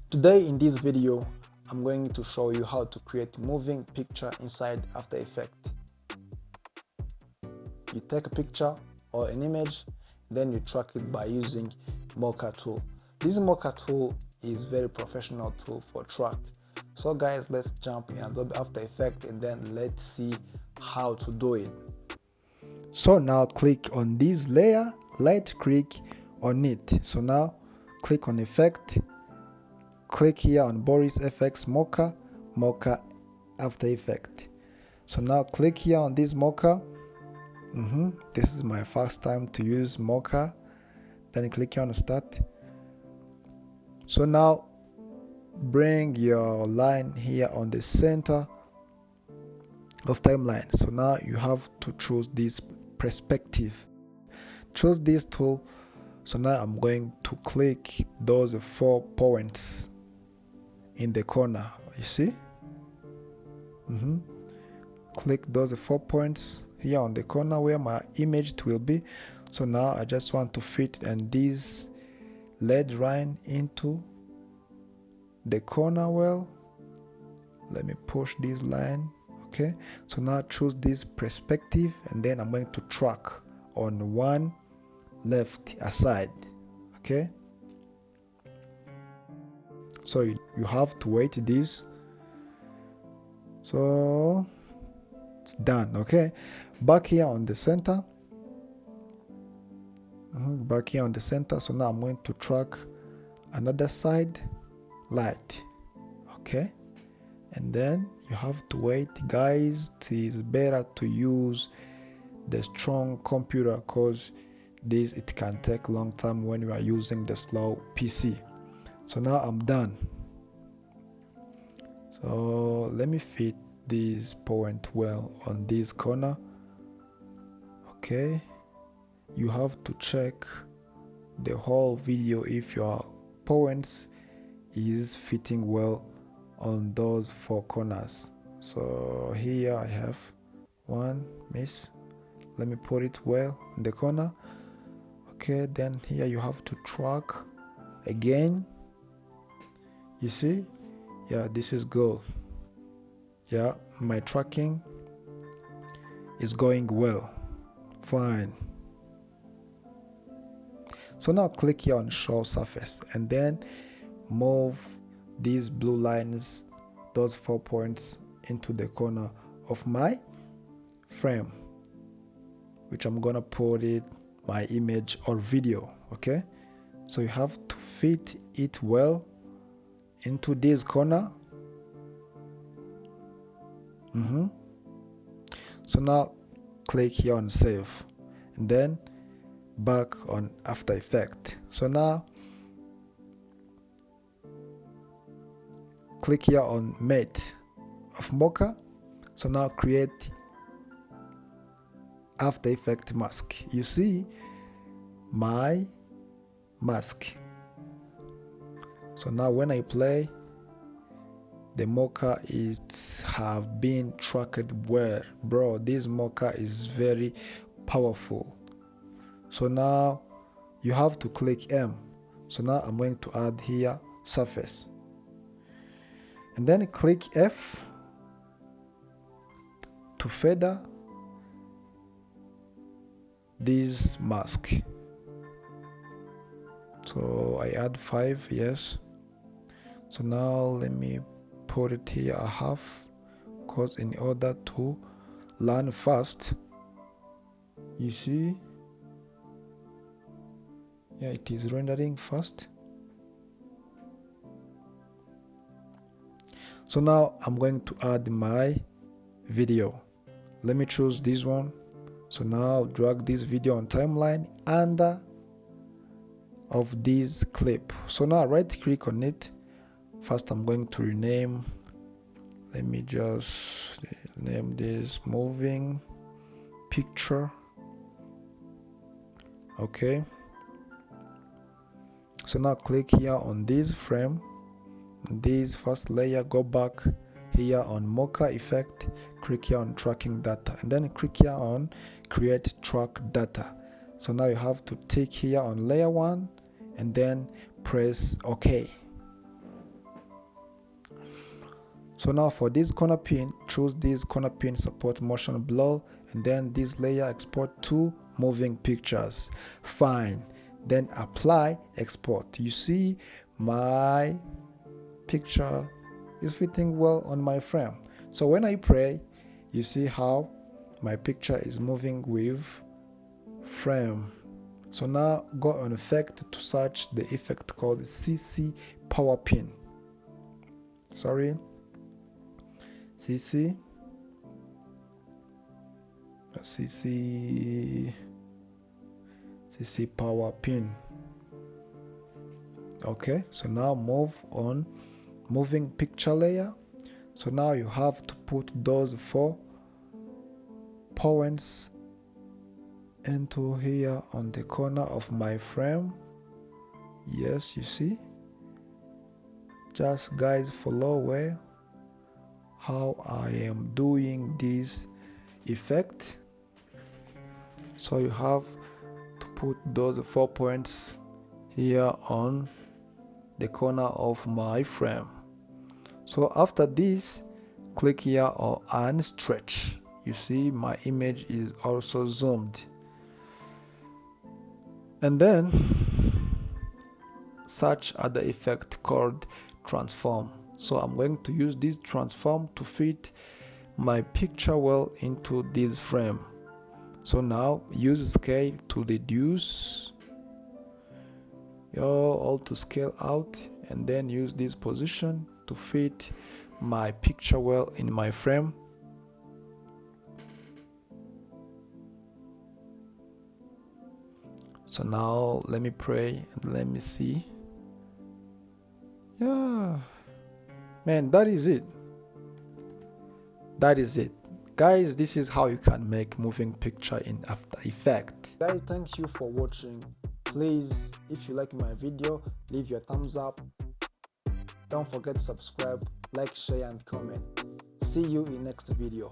Today in this video, I'm going to show you how to create moving picture inside After Effects. You take a picture or an image, then you track it by using Mocha tool. This Mocha tool is very professional tool for track. So guys, let's jump in Adobe After Effects and then let's see how to do it. So now click on this layer, right click on it. So now click on Effect, click here on Boris FX Mocha After Effect. So now click here on this Mocha. This is my first time to use Mocha. Then click here on Start. So now bring your line here on the center of timeline. So now you have to choose this perspective. Choose this tool. So now I'm going to click those 4 points in the corner. You see? Click those 4 points here on the corner where my image will be. So now I just want to fit and this lead line into the corner. Well, let me push this line. Okay, so now choose this perspective and then I'm going to track on one left aside. Okay, so you have to wait this. So it's done. Okay, back here on the center. Back here on the center. So now I'm going to track another side light. Okay, and then you have to wait, guys. It is better to use the strong computer because it can take a long time when you are using the slow PC. So now I'm done. So let me fit this point well on this corner. Okay, you have to check the whole video if your points is fitting well on those 4 corners. So here I have one miss. Let me put it well in the corner. Okay, then here you have to track again. You see? Yeah, this is good. Yeah, my tracking is going well. Fine. So now click here on show surface and then move these blue lines, those 4 points, into the corner of my frame, which I'm gonna put it my image or video. Okay, so you have to fit it well into this corner. So now click here on save and then back on After Effects. So now click here on mate of Mocha. So now create After Effects mask. You see my mask. So now when I play, the Mocha is have been tracked well. Bro, this Mocha is very powerful. So now you have to click M. So now I'm going to add here surface and then click F to feather this mask. So I add 5, yes. So now let me put it here a half, because in order to learn fast, you see, yeah, it is rendering fast. So now I'm going to add my video. Let me choose this one. So now drag this video on timeline under of this clip. So now right click on it. First I'm going to rename. Let me just name this moving picture. Okay, so now click here on this frame, this first layer, go back here on Mocha effect, click here on tracking data and then click here on create track data. So now you have to tick here on layer 1 and then press OK. So now for this corner pin, choose this corner pin support motion blur, and then this layer export to moving pictures. Fine. Then apply export. You see my picture is fitting well on my frame. So when I pray, you see how my picture is moving with frame. So now go on effect to search the effect called CC power pin. CC power pin. Okay, so now move on moving picture layer. So now you have to put those 4 points into here on the corner of my frame. Yes, you see, just guys follow where how I am doing this effect. So you have to put those 4 points here on the corner of my frame. So after this, click here or and stretch. You see my image is also zoomed. And then search other effect called transform. So I'm going to use this transform to fit my picture well into this frame. So now use scale to reduce all to scale out, and then use this position to fit my picture well in my frame. So now let me pray and let me see. Yeah, man, that is it. Guys, this is how you can make moving picture in After Effects. Guys, thank you for watching. Please, if you like my video, leave your thumbs up. Don't forget to subscribe, like, share and comment. See you in next video.